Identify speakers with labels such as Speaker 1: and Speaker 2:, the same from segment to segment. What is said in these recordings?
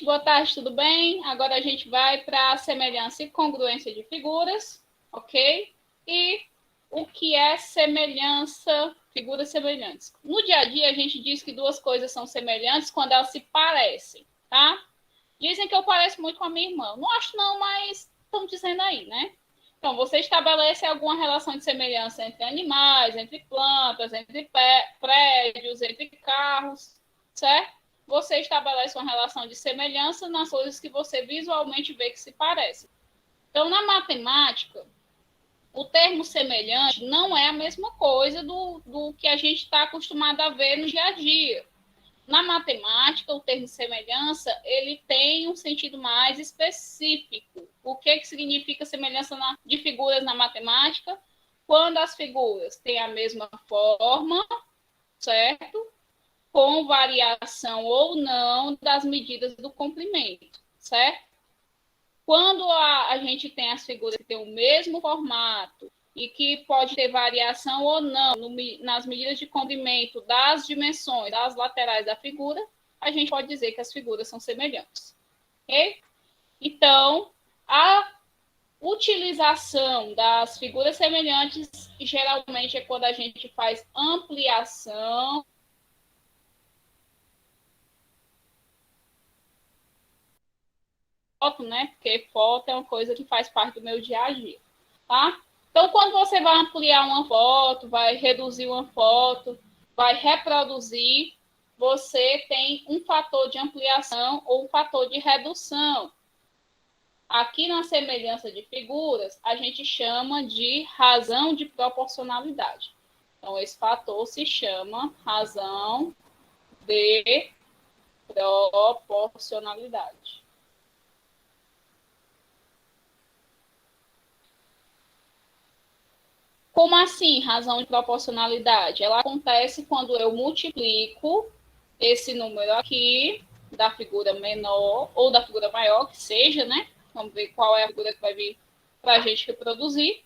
Speaker 1: boa tarde, tudo bem? Agora a gente vai para a semelhança e congruência de figuras, ok? E o que é semelhança, figuras semelhantes? No dia a dia, a gente diz que duas coisas são semelhantes quando elas se parecem, tá? Dizem que eu pareço muito com a minha irmã. Não acho não, mas estão dizendo aí, né? Então, você estabelece alguma relação de semelhança entre animais, entre plantas, entre prédios, entre carros, certo? Você estabelece uma relação de semelhança nas coisas que você visualmente vê que se parecem. Então, na matemática, o termo semelhante não é a mesma coisa do que a gente está acostumado a ver no dia a dia. Na matemática, o termo semelhança, ele tem um sentido mais específico. O que significa semelhança de figuras na matemática? Quando as figuras têm a mesma forma, certo? Com variação ou não das medidas do comprimento, certo? Quando a gente tem as figuras que têm o mesmo formato e que pode ter variação ou não nas medidas de comprimento das dimensões das laterais da figura, a gente pode dizer que as figuras são semelhantes. Ok? Então, a utilização das figuras semelhantes geralmente é quando a gente faz ampliação, foto, né? Porque foto é uma coisa que faz parte do meu dia a dia, tá? Então, quando você vai ampliar uma foto, vai reduzir uma foto, vai reproduzir, você tem um fator de ampliação ou um fator de redução. Aqui na semelhança de figuras, a gente chama de razão de proporcionalidade. Então, esse fator se chama razão de proporcionalidade. Como assim, razão de proporcionalidade? Ela acontece quando eu multiplico esse número aqui da figura menor ou da figura maior, que seja, né? Vamos ver qual é a figura que vai vir para a gente reproduzir.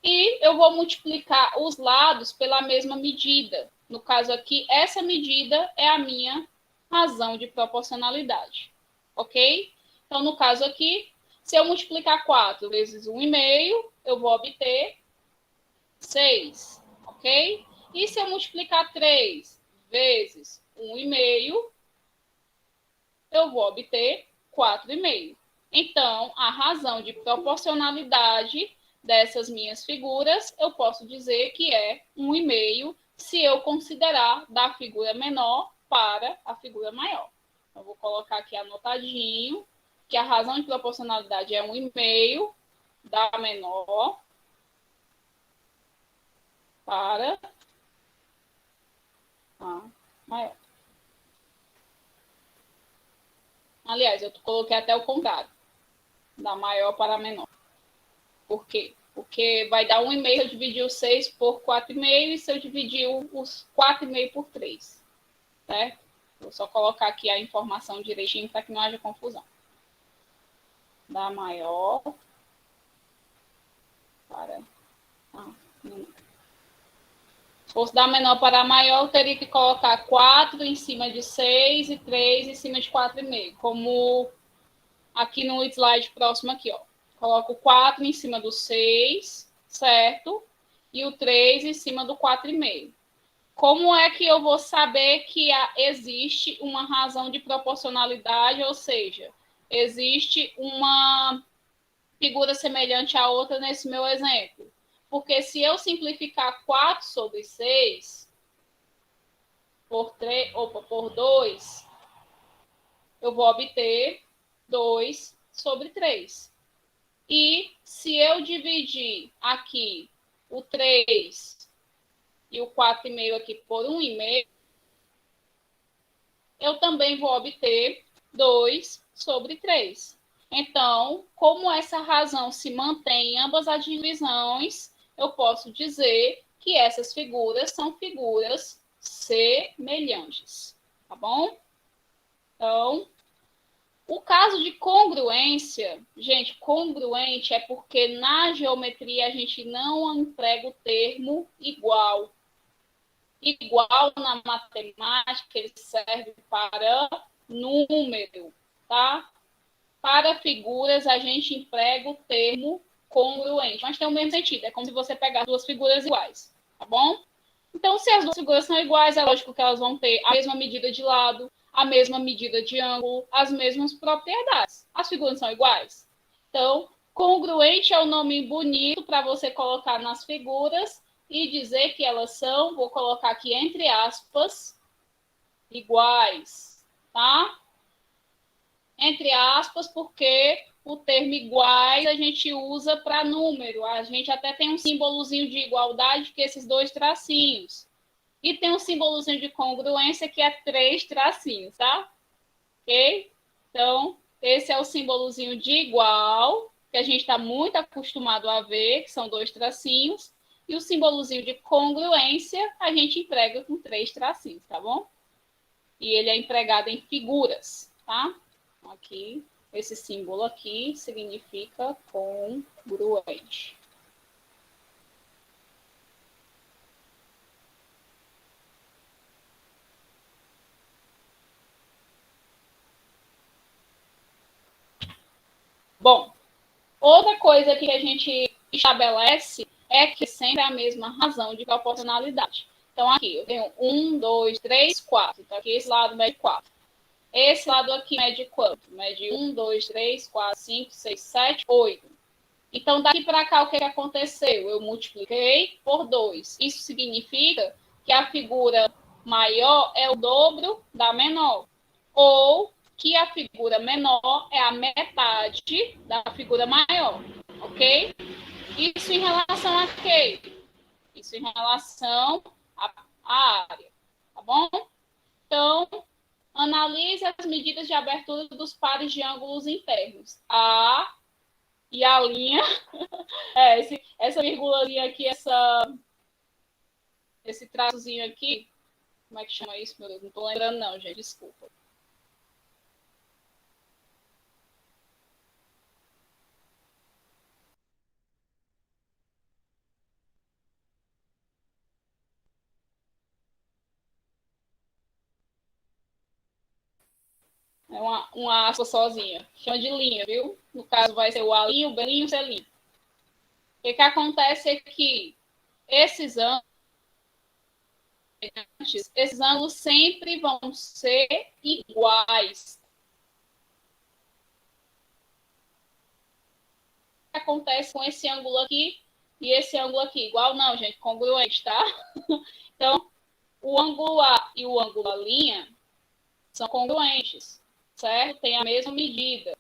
Speaker 1: E eu vou multiplicar os lados pela mesma medida. No caso aqui, essa medida é a minha razão de proporcionalidade. Ok? Então, no caso aqui, se eu multiplicar 4 vezes 1,5, eu vou obter 6, ok? E se eu multiplicar 3 vezes 1,5, eu vou obter 4,5. Então, a razão de proporcionalidade dessas minhas figuras, eu posso dizer que é 1,5 se eu considerar da figura menor para a figura maior. Eu vou colocar aqui anotadinho que a razão de proporcionalidade é 1,5 da menor para a maior. Aliás, eu coloquei até o contrário, da maior para a menor. Por quê? Porque vai dar 1,5 se eu dividir o 6 por 4,5 e se eu dividir os 4,5 por 3. Certo? Vou só colocar aqui a informação direitinho para que não haja confusão. Da maior para a menor. Se fosse da menor para a maior, eu teria que colocar 4 em cima de 6 e 3 em cima de 4,5. Como aqui no slide próximo aqui, ó. Coloco o 4 em cima do 6, certo? E o 3 em cima do 4,5. Como é que eu vou saber que existe uma razão de proporcionalidade, ou seja, existe uma figura semelhante à outra nesse meu exemplo? Porque se eu simplificar 4 sobre 6 por 2, eu vou obter 2 sobre 3. E se eu dividir aqui o 3 e o 4,5 aqui por 1,5, eu também vou obter 2 sobre 3. Então, como essa razão se mantém em ambas as divisões, eu posso dizer que essas figuras são figuras semelhantes. Tá bom? Então, o caso de congruência, gente, congruente é porque na geometria a gente não emprega o termo igual. Igual na matemática, ele serve para número. tá? Para figuras, a gente emprega o termo congruente, mas tem o mesmo sentido, é como se você pegar duas figuras iguais, tá bom? Então, se as duas figuras são iguais, é lógico que elas vão ter a mesma medida de lado, a mesma medida de ângulo, as mesmas propriedades. As figuras são iguais. Então, congruente é o nome bonito para você colocar nas figuras e dizer que elas são, vou colocar aqui entre aspas, iguais, tá? Entre aspas, porque o termo iguais a gente usa para número. A gente até tem um símbolozinho de igualdade, que é esses dois tracinhos. E tem um símbolozinho de congruência, que é 3 tracinhos, tá? Ok? Então, esse é o símbolozinho de igual, que a gente está muito acostumado a ver, que são 2 tracinhos. E o símbolozinho de congruência, a gente emprega com 3 tracinhos, tá bom? E ele é empregado em figuras, tá? Aqui, esse símbolo aqui significa congruente. Bom, outra coisa que a gente estabelece é que sempre é a mesma razão de proporcionalidade. Então, aqui eu tenho 1, 2, 3, 4. Então, aqui esse lado mede 4. Esse lado aqui mede quanto? Mede 1, 2, 3, 4, 5, 6, 7, 8. Então, daqui para cá, o que aconteceu? Eu multipliquei por 2. Isso significa que a figura maior é o dobro da menor. Ou que a figura menor é a metade da figura maior. Ok? Isso em relação a quê? Isso em relação à área. Tá bom? Então, analise as medidas de abertura dos pares de ângulos internos. A e a linha. Essa vírgulazinha aqui, esse traçozinho aqui. Como é que chama isso, meu Deus? Não tô lembrando, não, gente. Desculpa. É uma aspa sozinha. Chama de linha, viu? No caso, vai ser o Alinho, o Belinho, o Celinho. O que acontece é que esses ângulos sempre vão ser iguais. O que acontece com esse ângulo aqui e esse ângulo aqui? Igual não, gente, congruente, tá? Então, o ângulo A e o ângulo A' são congruentes, certo? Tem a mesma medida.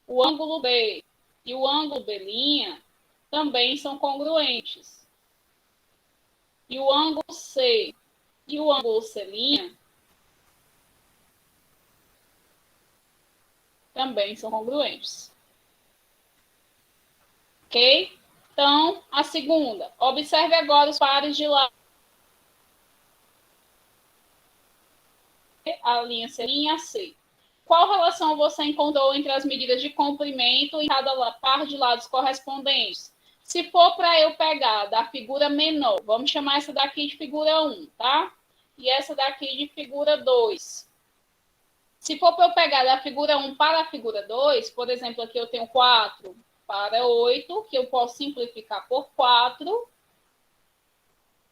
Speaker 1: O ângulo B e o ângulo B' também são congruentes. E o ângulo C e o ângulo C' também são congruentes. Ok? Então, a segunda. Observe agora os pares de lado. A linha C e a C. Qual relação você encontrou entre as medidas de comprimento em cada par de lados correspondentes? Se for para eu pegar da figura menor, vamos chamar essa daqui de figura 1, tá? E essa daqui de figura 2. Se for para eu pegar da figura 1 para a figura 2, por exemplo, aqui eu tenho 4 para 8, que eu posso simplificar por 4,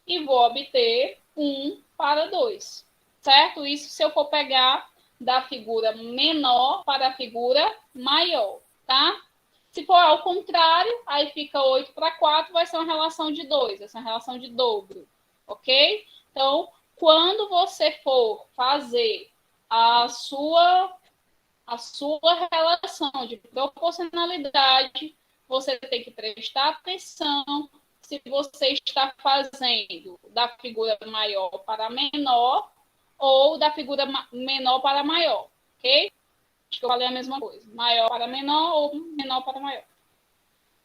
Speaker 1: e vou obter 1 para 2, certo? Isso se eu for pegar da figura menor para a figura maior, tá? Se for ao contrário, aí fica 8 para 4, vai ser uma relação de 2, vai ser uma relação de dobro, ok? Então, quando você for fazer a sua relação de proporcionalidade, você tem que prestar atenção se você está fazendo da figura maior para menor ou da figura menor para maior, ok? Acho que eu falei a mesma coisa. Maior para menor ou menor para maior.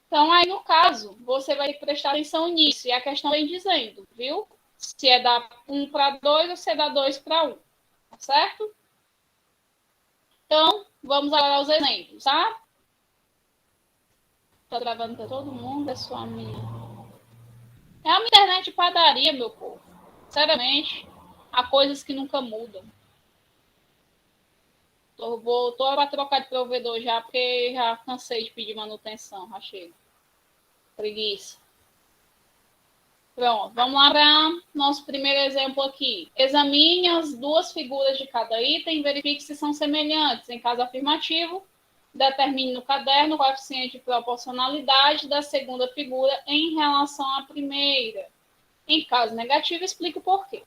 Speaker 1: Então, aí, no caso, você vai prestar atenção nisso. E a questão vem dizendo, viu? Se é da 1 para 2 ou se é da 2 para 1. Tá certo? Então, vamos agora aos exemplos, tá? Tá gravando para todo mundo, é só a minha. É uma internet de padaria, meu povo. Sinceramente, há coisas que nunca mudam. Tô para trocar de provedor já, porque já cansei de pedir manutenção. Já chego. Preguiça. Pronto, vamos lá para nosso primeiro exemplo aqui. Examine as duas figuras de cada item e verifique se são semelhantes. Em caso afirmativo, determine no caderno o coeficiente de proporcionalidade da segunda figura em relação à primeira. Em caso negativo, explique o porquê.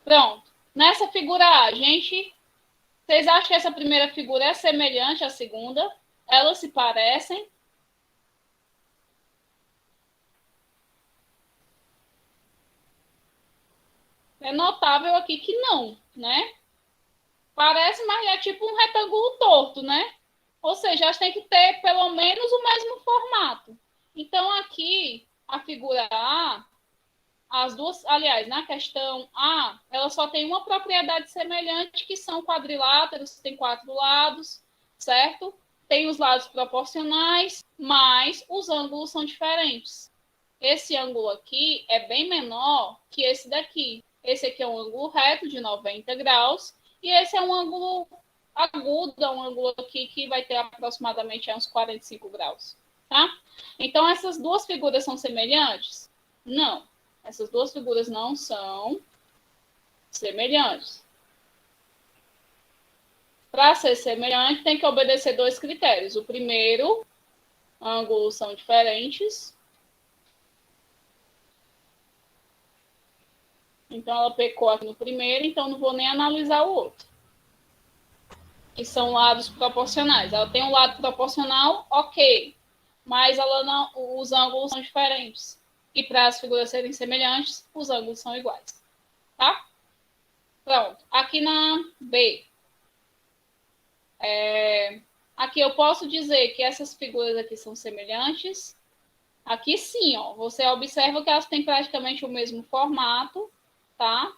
Speaker 1: Pronto. Nessa figura A, vocês acham que essa primeira figura é semelhante à segunda? Elas se parecem? É notável aqui que não, né? Parece, mas é tipo um retângulo torto, né? Ou seja, elas têm que ter pelo menos o mesmo formato. Então, aqui, a figura A, as duas, aliás, na questão A, ela só tem uma propriedade semelhante, que são quadriláteros, tem 4 lados, certo? Tem os lados proporcionais, mas os ângulos são diferentes. Esse ângulo aqui é bem menor que esse daqui. Esse aqui é um ângulo reto de 90 graus e esse é um ângulo agudo, um ângulo aqui que vai ter aproximadamente uns 45 graus, tá? Então, essas duas figuras são semelhantes? Não. Essas duas figuras não são semelhantes. Para ser semelhante, tem que obedecer 2 critérios. O primeiro, ângulos são diferentes. Então, ela pecou aqui no primeiro, então não vou nem analisar o outro. Que são lados proporcionais. Ela tem um lado proporcional, ok. Mas ela não, os ângulos são diferentes. E para as figuras serem semelhantes, os ângulos são iguais. Tá? Pronto. Aqui na B. Aqui eu posso dizer que essas figuras aqui são semelhantes. Aqui sim, ó. Você observa que elas têm praticamente o mesmo formato, tá?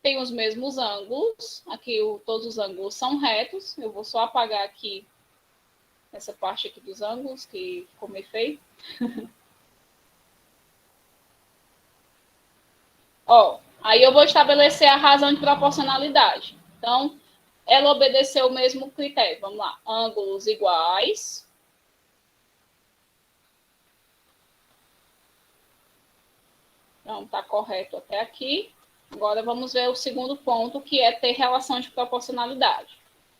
Speaker 1: Tem os mesmos ângulos. Aqui todos os ângulos são retos. Eu vou só apagar aqui essa parte aqui dos ângulos, que ficou meio feio. Ó, aí eu vou estabelecer a razão de proporcionalidade. Então, ela obedeceu o mesmo critério. Vamos lá. Ângulos iguais. Então, está correto até aqui. Agora, vamos ver o segundo ponto, que é ter relação de proporcionalidade.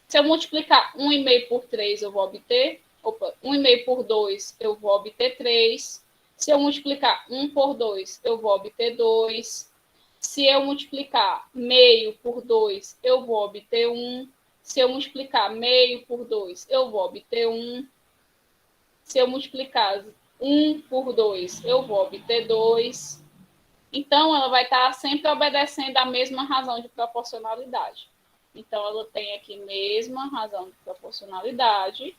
Speaker 1: Se eu multiplicar 1,5 por 3, eu vou obter... 1,5 por 2, eu vou obter 3. Se eu multiplicar 1 por 2, eu vou obter 2. Se eu multiplicar meio por 2, eu vou obter 1. Se eu multiplicar meio por 2, eu vou obter 1. Se eu multiplicar 1 por 2, eu vou obter 2. Então, ela vai estar sempre obedecendo a mesma razão de proporcionalidade. Então, ela tem aqui mesma razão de proporcionalidade.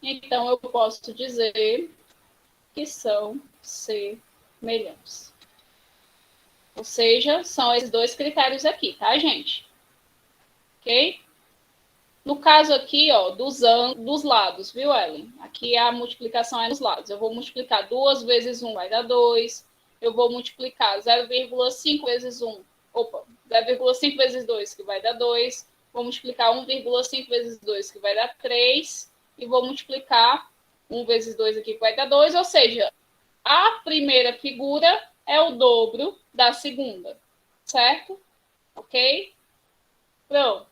Speaker 1: Então, eu posso dizer que são semelhantes. Ou seja, são esses 2 critérios aqui, tá, gente? Ok? No caso aqui, ó, dos lados, viu, Ellen? Aqui a multiplicação é nos lados. Eu vou multiplicar 2 vezes 1 vai dar 2. Eu vou multiplicar 0,5 vezes 1. 0,5 vezes 2, que vai dar 2. Vou multiplicar 1,5 vezes 2, que vai dar 3. E vou multiplicar 1 vezes 2 aqui, que vai dar 2. Ou seja, a primeira figura é o dobro da segunda. Certo? Ok? Pronto.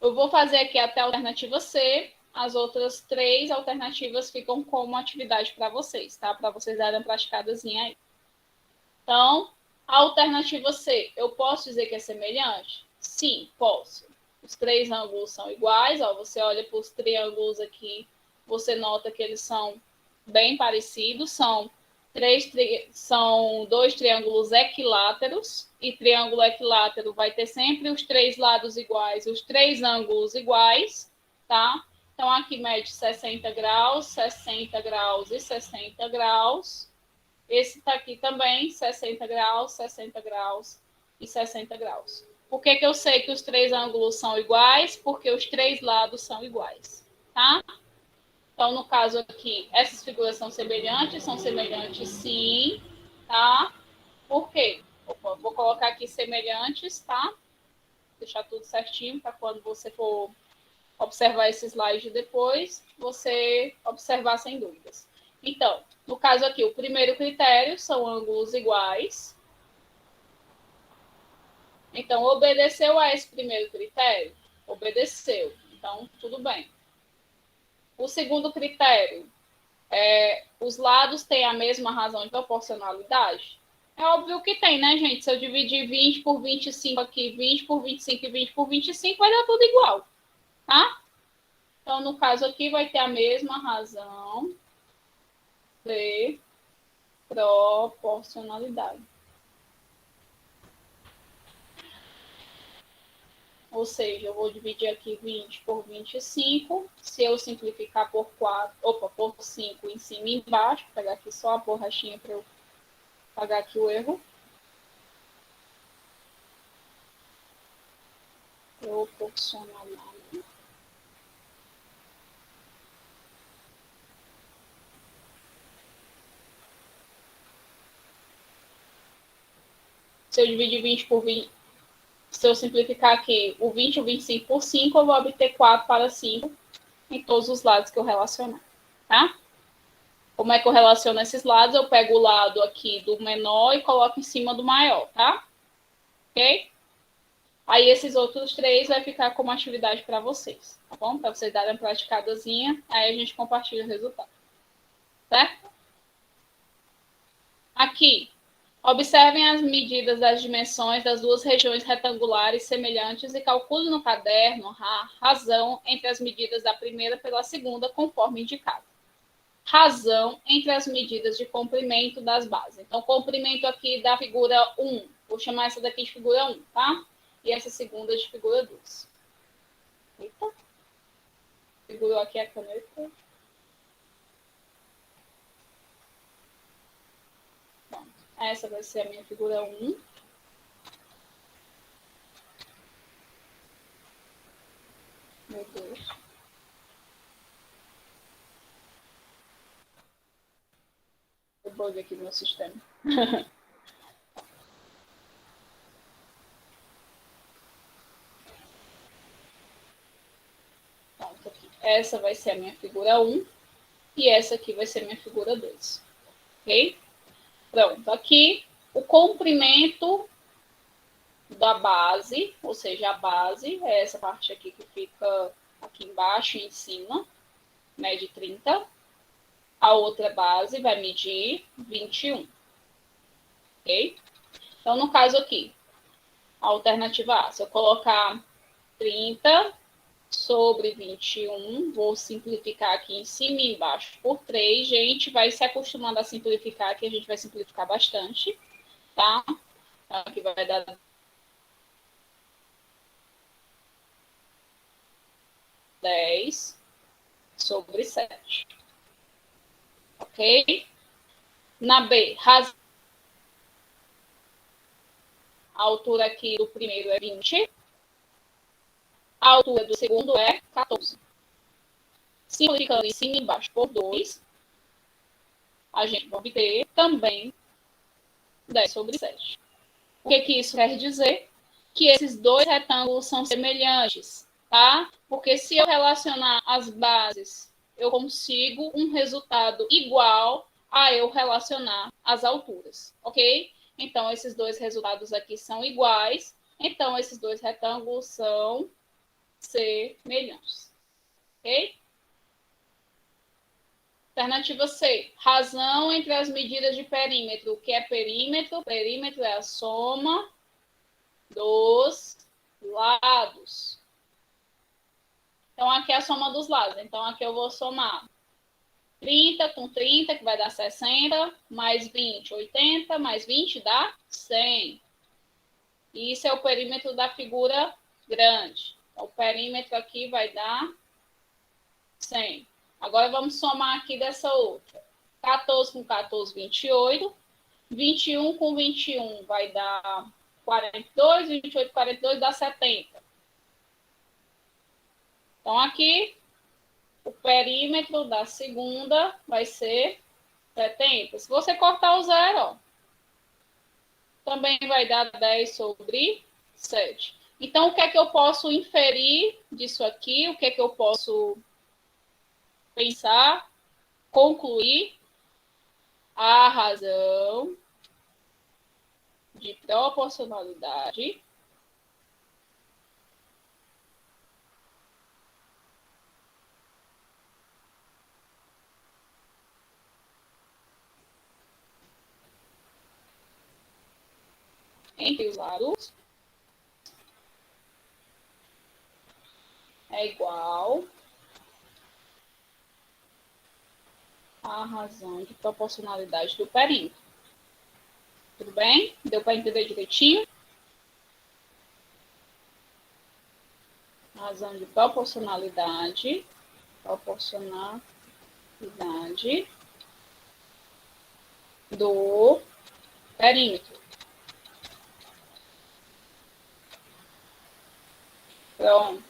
Speaker 1: Eu vou fazer aqui até a alternativa C. As outras 3 alternativas ficam como atividade para vocês, tá? Para vocês darem uma praticadazinha aí. Então, a alternativa C, eu posso dizer que é semelhante? Sim, posso. Os 3 ângulos são iguais. Ó, você olha para os triângulos aqui, você nota que eles são bem parecidos. São 2 triângulos equiláteros, e triângulo equilátero vai ter sempre os 3 lados iguais, os 3 ângulos iguais, tá? Então, aqui mede 60 graus, 60 graus e 60 graus. Esse tá aqui também, 60 graus, 60 graus e 60 graus. Por que eu sei que os 3 ângulos são iguais? Porque os 3 lados são iguais. tá? Então, no caso aqui, essas figuras são semelhantes sim, tá? Por quê? Opa, vou colocar aqui semelhantes, tá? Deixar tudo certinho para quando você for observar esse slide depois, você observar sem dúvidas. Então, no caso aqui, o primeiro critério são ângulos iguais. Então, obedeceu a esse primeiro critério? Obedeceu. Então, tudo bem. O segundo critério, os lados têm a mesma razão de proporcionalidade? É óbvio que tem, né, gente? Se eu dividir 20 por 25 aqui, 20 por 25 e 20 por 25, vai dar tudo igual, tá? Então, no caso aqui, vai ter a mesma razão de proporcionalidade. Ou seja, eu vou dividir aqui 20 por 25. Se eu simplificar por 4, por 5 em cima e embaixo, vou pegar aqui só a borrachinha para eu pagar aqui o erro. Proporcionalidade. Se eu dividir 20 por 20, se eu simplificar aqui o 20 e o 25 por 5, eu vou obter 4 para 5 em todos os lados que eu relacionar, tá? Como é que eu relaciono esses lados? Eu pego o lado aqui do menor e coloco em cima do maior, tá? Ok? Aí esses outros 3 vai ficar como atividade para vocês, tá bom? Para vocês darem uma praticadazinha, aí a gente compartilha o resultado, certo? Aqui, observem as medidas das dimensões das duas regiões retangulares semelhantes e calcule no caderno a razão entre as medidas da primeira pela segunda, conforme indicado. Razão entre as medidas de comprimento das bases. Então, comprimento aqui da figura 1. Vou chamar essa daqui de figura 1, tá? E essa segunda de figura 2. Eita. Segurou aqui a caneta. Bom, essa vai ser a minha figura 1. Meu Deus. Eu vou ver aqui no meu sistema. Pronto, aqui. Essa vai ser a minha figura 1 e essa aqui vai ser a minha figura 2. Ok? Pronto, aqui o comprimento da base, ou seja, a base é essa parte aqui que fica aqui embaixo e em cima, mede 30. A outra base vai medir 21. Ok? Então, no caso aqui, a alternativa A, se eu colocar 30 sobre 21, vou simplificar aqui em cima e embaixo por 3. Gente, vai se acostumando a simplificar, que a gente vai simplificar bastante, tá? Então, aqui vai dar 10 sobre 7. Ok? Na B, a altura aqui do primeiro é 20. A altura do segundo é 14. Simplificando em cima e embaixo por 2, a gente vai obter também 10 sobre 7. O que isso quer dizer? Que esses dois retângulos são semelhantes, tá? Porque se eu relacionar as bases, eu consigo um resultado igual a eu relacionar as alturas, ok? Então, esses dois resultados aqui são iguais. Então, esses dois retângulos são semelhantes, ok? Alternativa C, razão entre as medidas de perímetro. O que é perímetro? Perímetro é a soma dos lados. Então, aqui é a soma dos lados. Então, aqui eu vou somar 30 com 30, que vai dar 60, mais 20, 80, mais 20 dá 100. E isso é o perímetro da figura grande. Então, o perímetro aqui vai dar 100. Agora, vamos somar aqui dessa outra. 14 com 14, 28. 21 com 21 vai dar 42. 28 com 42 dá 70. Então, aqui, O perímetro da segunda vai ser 70. Se você cortar o zero, ó, também vai dar 10 sobre 7. Então, o que é que eu posso inferir disso aqui? O que é que eu posso pensar, concluir? A razão de proporcionalidade entre os lados é igual à razão de proporcionalidade do perímetro. Tudo bem? Deu para entender direitinho? Razão de proporcionalidade do perímetro. Pronto.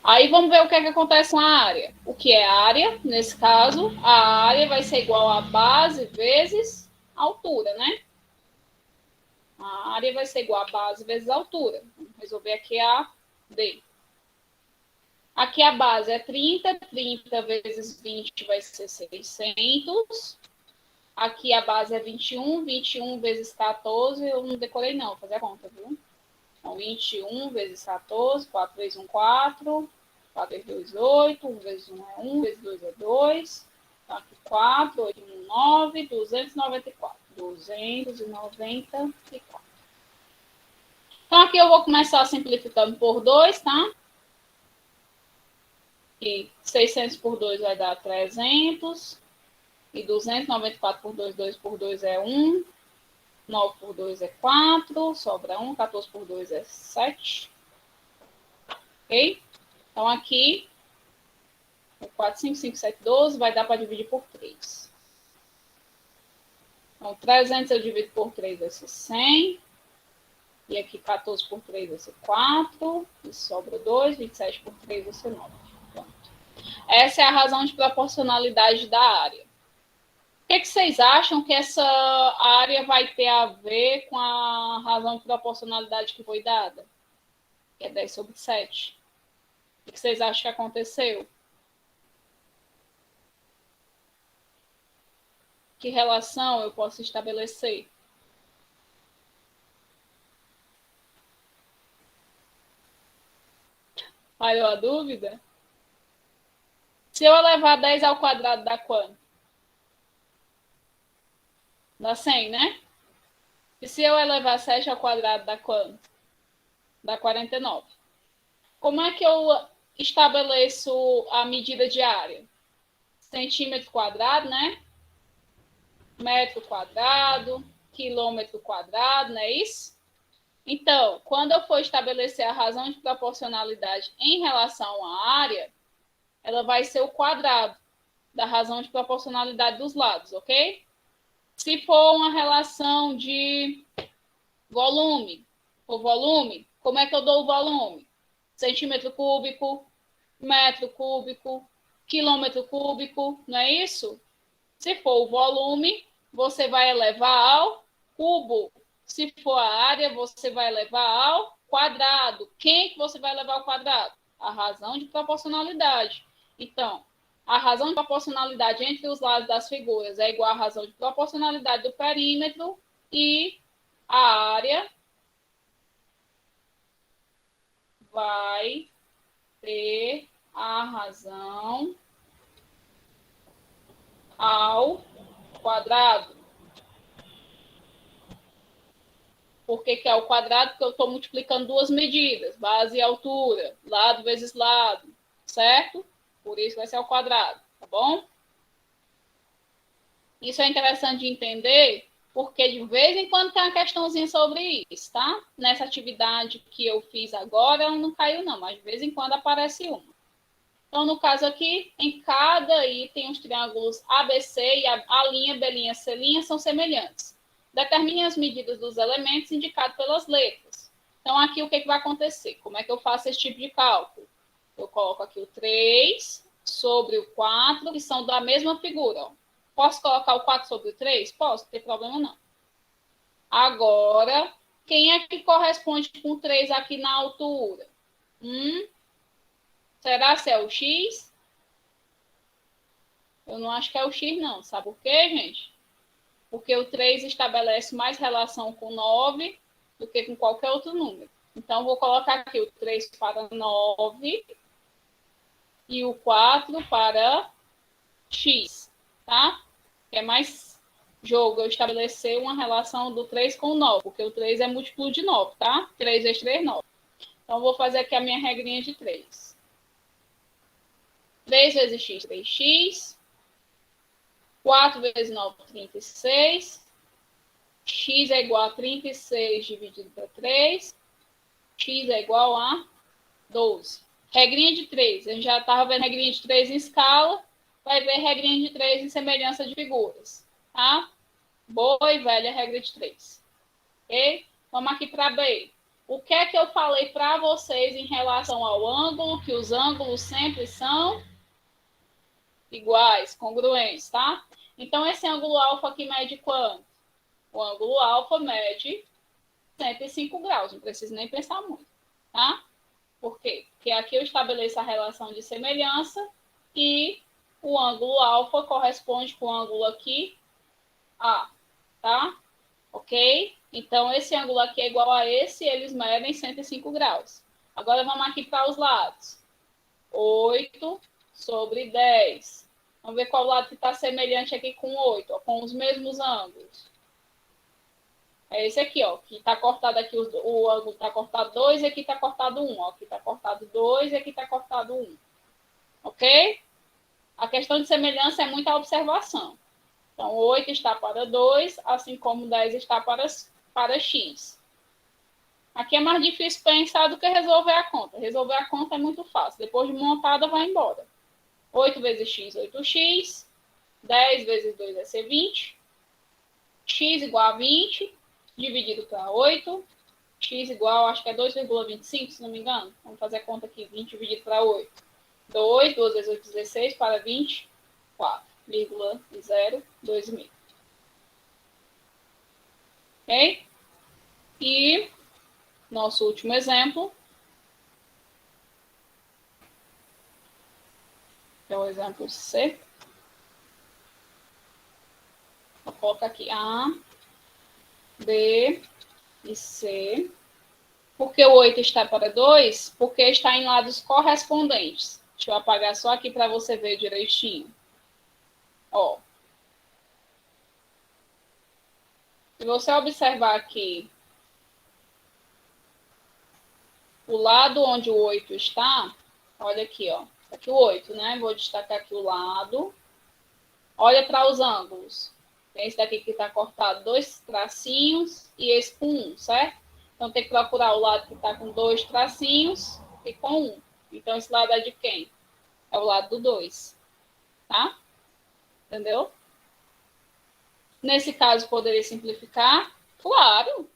Speaker 1: Aí vamos ver o que é que acontece com a área. O que é área? Nesse caso, a área vai ser igual a base vezes a altura, né? A área vai ser igual a base vezes a altura. Vamos resolver aqui a D. Aqui a base é 30. 30 vezes 20 vai ser 600. Aqui a base é 21. 21 vezes 14, eu não decorei não, vou fazer a conta, viu? Então, 21 vezes 14, 4 vezes 1, 4. 4 vezes 2, 8. 1 vezes 1 é 1, vezes 2 é 2. Então, aqui 4, 8, 1, 9, 294. 294. Então, aqui eu vou começar simplificando por 2, tá? E 600 por 2 vai dar 300. E 294 por 2, 2 por 2 é 1. 9 por 2 é 4. Sobra 1. 14 por 2 é 7. Ok? Então, aqui, 4, 5, 5, 7, 12, vai dar para dividir por 3. Então, 300 eu divido por 3 vai ser 100. E aqui, 14 por 3 vai ser 4. E sobra 2. 27 por 3 vai ser 9. Pronto. Essa é a razão de proporcionalidade da área. O que vocês acham que essa área vai ter a ver com a razão de proporcionalidade que foi dada? Que é 10 sobre 7. O que vocês acham que aconteceu? Que relação eu posso estabelecer? Maior a dúvida? Se eu elevar 10 ao quadrado, dá quanto? Dá 100, né? E se eu elevar 7 ao quadrado, dá quanto? Dá 49. Como é que eu estabeleço a medida de área? Centímetro quadrado, né? Metro quadrado, quilômetro quadrado, não é isso? Então, quando eu for estabelecer a razão de proporcionalidade em relação à área, ela vai ser o quadrado da razão de proporcionalidade dos lados, ok? Se for uma relação de volume, como é que eu dou o volume? Centímetro cúbico, metro cúbico, quilômetro cúbico, não é isso? Se for o volume, você vai elevar ao cubo. Se for a área, você vai elevar ao quadrado. Quem que você vai elevar ao quadrado? A razão de proporcionalidade. Então, a razão de proporcionalidade entre os lados das figuras é igual à razão de proporcionalidade do perímetro e a área vai ter a razão ao quadrado. Por que é ao quadrado? Porque eu estou multiplicando duas medidas, base e altura, lado vezes lado, certo? Por isso vai ser ao quadrado, tá bom? Isso é interessante de entender, porque de vez em quando tem uma questãozinha sobre isso, tá? Nessa atividade que eu fiz agora, não caiu não, mas de vez em quando aparece uma. Então, no caso aqui, em cada item, os triângulos ABC e a linha, B', C' são semelhantes. Determine as medidas dos elementos indicados pelas letras. Então, aqui o que vai acontecer? Como é que eu faço esse tipo de cálculo? Eu coloco aqui o 3 sobre o 4, que são da mesma figura. Ó. Posso colocar o 4 sobre o 3? Posso, não tem problema não. Agora, quem é que corresponde com 3 aqui na altura? Será que é o X? Eu não acho que é o X, não. Sabe por quê, gente? Porque o 3 estabelece mais relação com 9 do que com qualquer outro número. Então, vou colocar aqui o 3 para 9 e o 4 para X, tá? É mais jogo eu estabelecer uma relação do 3 com o 9, porque o 3 é múltiplo de 9, tá? 3 vezes 3, 9. Então, vou fazer aqui a minha regrinha de 3. 3 vezes x, 3x. 4 vezes 9, 36. X é igual a 36 dividido por 3. X é igual a 12. Regrinha de 3. A gente já estava vendo regrinha de 3 em escala. Vai ver regrinha de 3 em semelhança de figuras. Tá? Boa e velha regra de 3. Ok? Vamos aqui para B. O que é que eu falei para vocês em relação ao ângulo? Que os ângulos sempre são iguais, congruentes, tá? Então, esse ângulo alfa aqui mede quanto? O ângulo alfa mede 105 graus. Não preciso nem pensar muito, tá? Por quê? Porque aqui eu estabeleço a relação de semelhança e o ângulo alfa corresponde com o ângulo aqui A, tá? Ok? Então, esse ângulo aqui é igual a esse e eles medem 105 graus. Agora, vamos aqui para os lados. 8 sobre 10. Vamos ver qual lado que está semelhante aqui com 8, ó, com os mesmos ângulos. É esse aqui, ó, que está cortado aqui, o ângulo está cortado 2 e aqui está cortado 1. Ó, aqui está cortado 2 e aqui está cortado 1. Ok? A questão de semelhança é muita observação. Então, 8 está para 2, assim como 10 está para x. Aqui é mais difícil pensar do que resolver a conta. Resolver a conta é muito fácil. Depois de montada, vai embora. 8 vezes x, 8x. 10 vezes 2 vai ser 20. X igual a 20, dividido para 8. X igual, acho que é 2,25, se não me engano. Vamos fazer a conta aqui. 20 dividido para 8. 2 vezes 8, 16, para 24,02,5. Ok? E nosso último exemplo. Que é o exemplo C. Vou colocar aqui A, B e C. Por que o 8 está para 2? Porque está em lados correspondentes. Deixa eu apagar só aqui para você ver direitinho. Ó. Se você observar aqui o lado onde o 8 está, olha aqui, ó. Aqui o 8, né? Vou destacar aqui o lado. Olha para os ângulos. Tem esse daqui que está cortado 2 tracinhos e esse com 1, certo? Então, tem que procurar o lado que está com 2 tracinhos e com 1. Então, esse lado é de quem? É o lado do 2. Tá? Entendeu? Nesse caso, poderia simplificar? Claro.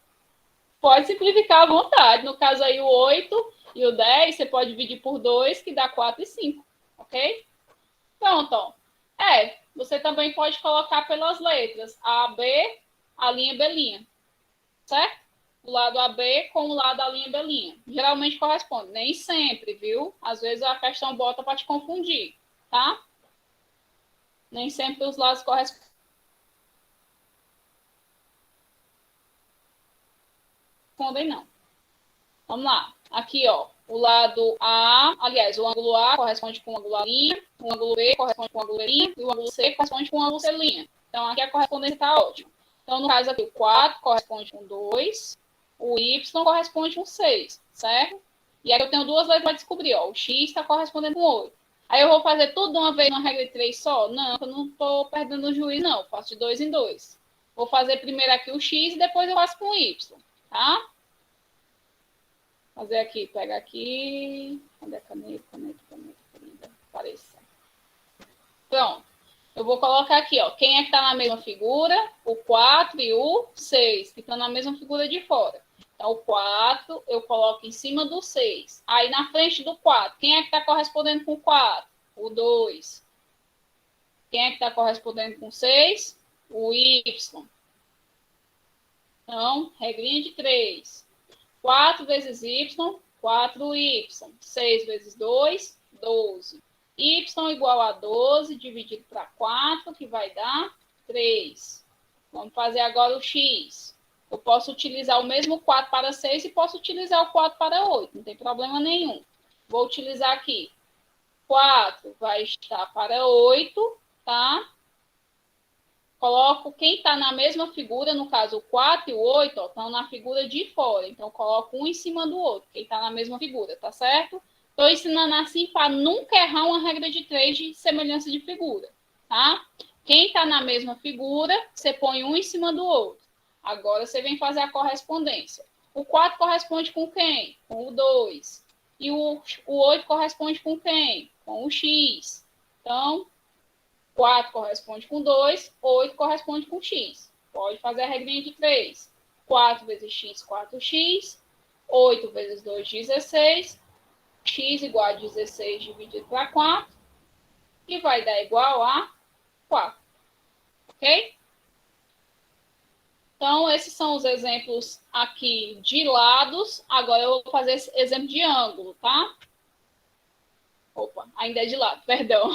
Speaker 1: Pode simplificar à vontade. No caso aí, o 8 e o 10, você pode dividir por 2, que dá 4 e 5. Ok? Pronto, ó. Você também pode colocar pelas letras A, B, a linha, B'. Certo? O lado AB com o lado da linha B'. Geralmente corresponde. Nem sempre, viu? Às vezes a questão bota para te confundir, tá? Nem sempre os lados correspondem, não. Vamos lá. Aqui, ó. O lado A, aliás, o ângulo A corresponde com o ângulo A', o ângulo B corresponde com o ângulo B', e o ângulo C corresponde com o ângulo C'. Então, aqui a correspondência está ótima. Então, no caso aqui, o 4 corresponde com 2, o Y corresponde com 6, certo? E aí eu tenho duas letras para descobrir, ó. O X está correspondendo com 8. Aí eu vou fazer tudo de uma vez numa regra de 3 só? Não, eu não estou perdendo o juízo, não. Eu faço de 2 em 2. Vou fazer primeiro aqui o X e depois eu faço com o Y, tá? Fazer aqui, pega aqui. Cadê a caneta? Apareça. Pronto. Eu vou colocar aqui, ó. Quem é que está na mesma figura? O 4 e o 6, que estão na mesma figura de fora. Então, o 4 eu coloco em cima do 6. Aí, na frente do 4, quem é que está correspondendo com o 4? o 2. Quem é que está correspondendo com 6? O y. Então, regrinha de 3. 4 vezes y, 4y. 6 vezes 2, 12. Y igual a 12 dividido para 4, que vai dar 3. Vamos fazer agora o x. Eu posso utilizar o mesmo 4 para 6 e posso utilizar o 4 para 8. Não tem problema nenhum. Vou utilizar aqui. 4 vai estar para 8, tá? Coloco quem está na mesma figura, no caso o 4 e o 8, estão na figura de fora. Então, coloco um em cima do outro, quem está na mesma figura, tá certo? Estou ensinando assim para nunca errar uma regra de 3 de semelhança de figura, tá? Quem está na mesma figura, você põe um em cima do outro. Agora, você vem fazer a correspondência. O 4 corresponde com quem? Com o 2. E o 8 corresponde com quem? Com o x. Então, 4 corresponde com 2, 8 corresponde com x. Pode fazer a regrinha de 3. 4 vezes x, 4x. 8 vezes 2, 16. X igual a 16 dividido para 4. E vai dar igual a 4. Ok? Então, esses são os exemplos aqui de lados. Agora, eu vou fazer esse exemplo de ângulo, tá? Opa, ainda é de lado, perdão.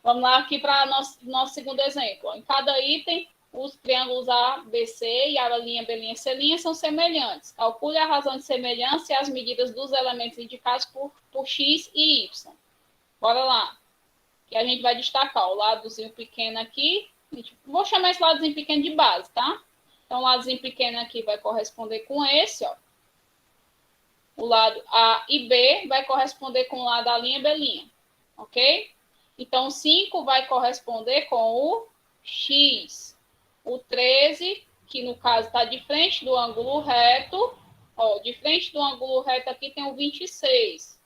Speaker 1: Vamos lá aqui para nosso segundo exemplo. Em cada item, os triângulos A, B, C e a linha B, linha C' são semelhantes. Calcule a razão de semelhança e as medidas dos elementos indicados por X e Y. Bora lá. Que a gente vai destacar o ladozinho pequeno aqui. Vou chamar esse ladozinho pequeno de base, tá? Então, o ladozinho pequeno aqui vai corresponder com esse, ó. O lado A e B vai corresponder com o lado A' e B', ok? Então, 5 vai corresponder com o X. O 13, que no caso está de frente do ângulo reto, ó, de frente do ângulo reto aqui tem o 26.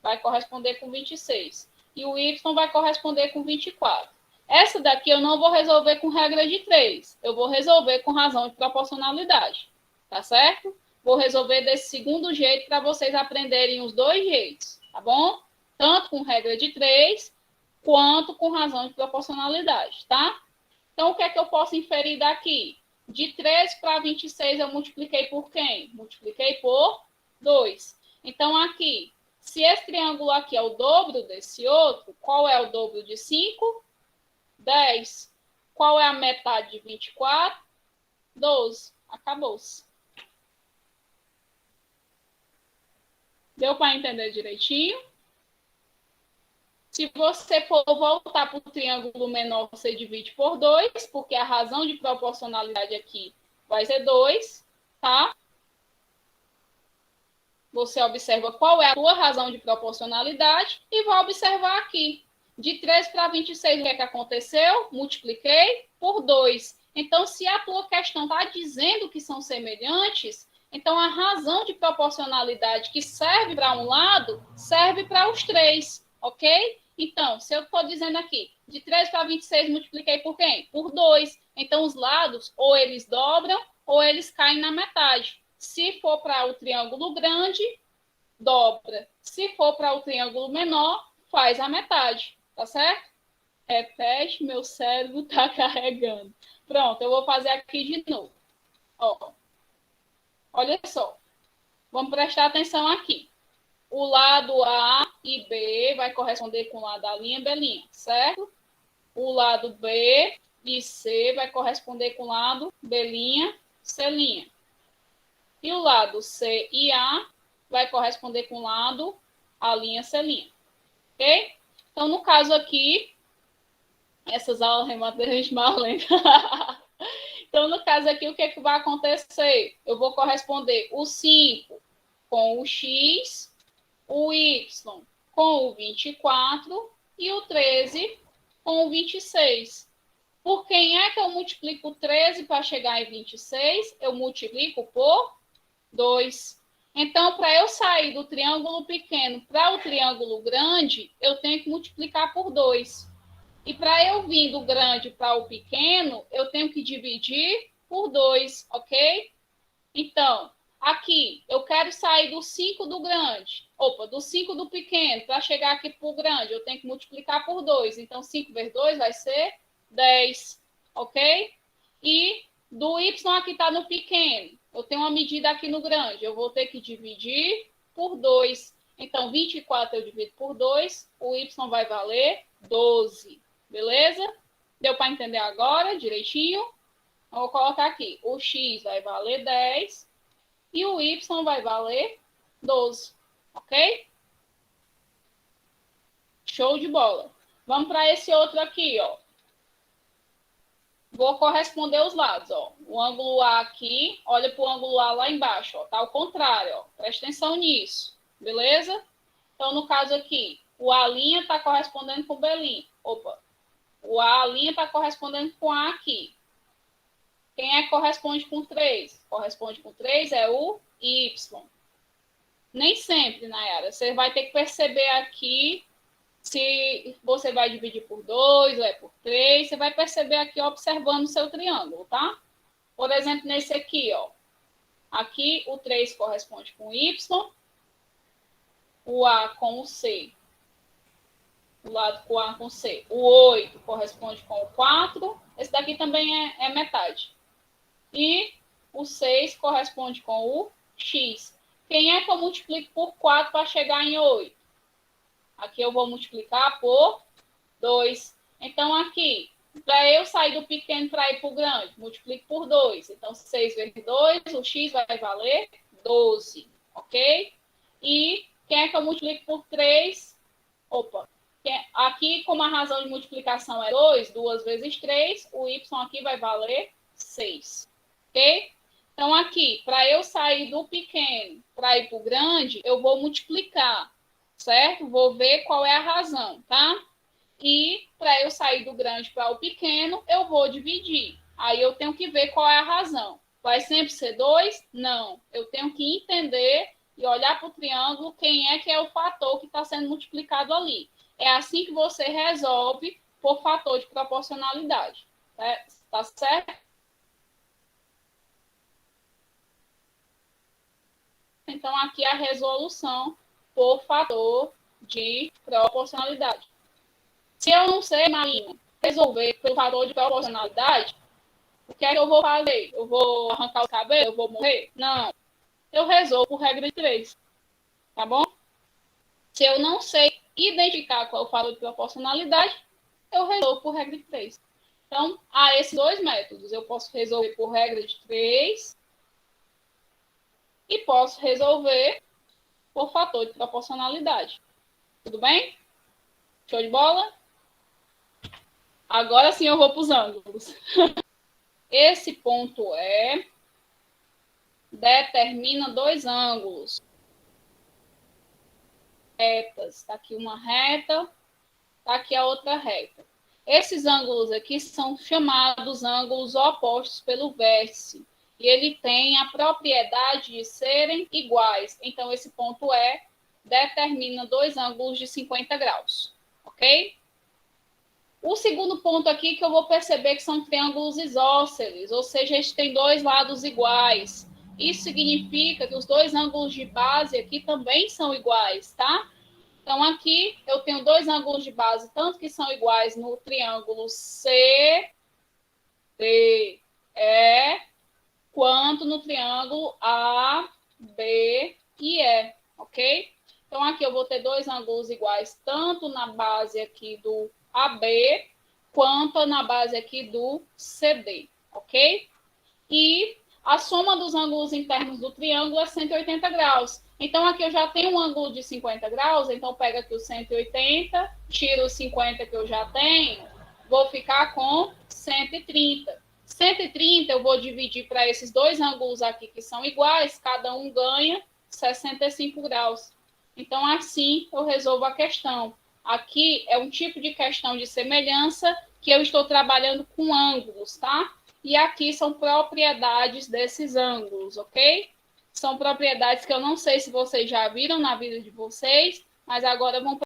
Speaker 1: Vai corresponder com 26. E o Y vai corresponder com 24. Essa daqui eu não vou resolver com regra de 3. Eu vou resolver com razão de proporcionalidade. Tá certo? Vou resolver desse segundo jeito para vocês aprenderem os dois jeitos. Tá bom? Tanto com regra de 3, quanto com razão de proporcionalidade, tá? Então, o que é que eu posso inferir daqui? De 13 para 26, eu multipliquei por quem? Multipliquei por 2. Então, aqui, se esse triângulo aqui é o dobro desse outro, qual é o dobro de 5? 10. Qual é a metade de 24? 12. Acabou-se. Deu para entender direitinho? Se você for voltar para o triângulo menor, você divide por 2, porque a razão de proporcionalidade aqui vai ser 2, tá? Você observa qual é a sua razão de proporcionalidade e vai observar aqui. De 13 para 26, o que é que aconteceu? Multipliquei por 2. Então, se a tua questão está dizendo que são semelhantes, então a razão de proporcionalidade que serve para um lado, serve para os três, ok? Então, se eu estou dizendo aqui, de 13 para 26, multipliquei por quem? Por 2. Então, os lados, ou eles dobram, ou eles caem na metade. Se for para o triângulo grande, dobra. Se for para o triângulo menor, faz a metade. Tá certo? Repete, meu cérebro tá carregando. Pronto, eu vou fazer aqui de novo. Ó, olha só. Vamos prestar atenção aqui. O lado A e B vai corresponder com o lado A' e B', certo? O lado B e C vai corresponder com o lado B', C'. E o lado C e A vai corresponder com o lado A', C'. Ok? Então, no caso aqui, essas aulas remotas a gente mal lembra. Então, no caso aqui, o que é que vai acontecer? Eu vou corresponder o 5 com o X, o Y com o 24 e o 13 com o 26. Por quem é que eu multiplico 13 para chegar em 26? Eu multiplico por 2. Então, para eu sair do triângulo pequeno para o triângulo grande, eu tenho que multiplicar por 2. E para eu vir do grande para o pequeno, eu tenho que dividir por 2, ok? Então, Aqui, eu quero sair do 5 do grande. Opa, do 5 do pequeno. Para chegar aqui para o grande, eu tenho que multiplicar por 2. Então, 5 vezes 2 vai ser 10. Ok? E do y aqui está no pequeno. Eu tenho uma medida aqui no grande. Eu vou ter que dividir por 2. Então, 24 eu divido por 2. O y vai valer 12. Beleza? Deu para entender agora direitinho? Eu vou colocar aqui. O x vai valer 10. E o y vai valer 12, ok? Show de bola. Vamos para esse outro aqui, ó. Vou corresponder os lados, ó. O ângulo A aqui, olha para o ângulo A lá embaixo, ó. Tá ao contrário, ó. Presta atenção nisso, beleza? Então, no caso aqui, o A' está correspondendo com o B'. Opa. O A' está correspondendo com A aqui. Quem é que corresponde com 3? Corresponde com 3 é o Y. Nem sempre, Nayara. Você vai ter que perceber aqui se você vai dividir por 2 ou é por 3. Você vai perceber aqui observando o seu triângulo, tá? Por exemplo, nesse aqui, ó. Aqui o 3 corresponde com o Y. O A com o C. O lado com o A com o C. O 8 corresponde com o 4. Esse daqui também é metade. E o 6 corresponde com o X. Quem é que eu multiplico por 4 para chegar em 8? Aqui eu vou multiplicar por 2. Então, aqui, para eu sair do pequeno para ir para o grande, multiplico por 2. Então, 6 vezes 2, o X vai valer 12. Ok? E quem é que eu multiplico por 3? Opa. Aqui, como a razão de multiplicação é 2, 2 vezes 3, o Y aqui vai valer 6. Ok? Então, aqui, para eu sair do pequeno para ir para o grande, eu vou multiplicar, certo? Vou ver qual é a razão, tá? E para eu sair do grande para o pequeno, eu vou dividir. Aí eu tenho que ver qual é a razão. Vai sempre ser 2? Não. Eu tenho que entender e olhar para o triângulo quem é que é o fator que está sendo multiplicado ali. É assim que você resolve por fator de proporcionalidade. Tá certo? Então, aqui a resolução por fator de proporcionalidade. Se eu não sei, Marina, resolver pelo fator de proporcionalidade, o que é que eu vou fazer? Eu vou arrancar o cabelo? Eu vou morrer? Não. Eu resolvo por regra de 3. Tá bom? Se eu não sei identificar qual é o fator de proporcionalidade, eu resolvo por regra de 3. Então, há esses dois métodos. Eu posso resolver por regra de 3 e posso resolver por fator de proporcionalidade. Tudo bem? Show de bola? Agora sim eu vou para os ângulos. Esse ponto determina dois ângulos. Retas. Está aqui uma reta, está aqui a outra reta. Esses ângulos aqui são chamados ângulos opostos pelo vértice. E ele tem a propriedade de serem iguais. Então, esse ponto determina dois ângulos de 50 graus. Ok? O segundo ponto aqui que eu vou perceber que são triângulos isósceles, ou seja, eles têm dois lados iguais. Isso significa que os dois ângulos de base aqui também são iguais, tá? Então, aqui eu tenho dois ângulos de base, tanto que são iguais no triângulo CDE, quanto no triângulo ABE, ok? Então, aqui eu vou ter dois ângulos iguais, tanto na base aqui do AB, quanto na base aqui do CD, ok? E a soma dos ângulos internos do triângulo é 180 graus. Então, aqui eu já tenho um ângulo de 50 graus, então pega aqui o 180, tiro os 50 que eu já tenho, vou ficar com 130. 130 eu vou dividir para esses dois ângulos aqui que são iguais, cada um ganha 65 graus. Então, assim eu resolvo a questão. Aqui é um tipo de questão de semelhança que eu estou trabalhando com ângulos, tá? E aqui são propriedades desses ângulos, ok? São propriedades que eu não sei se vocês já viram na vida de vocês, mas agora vão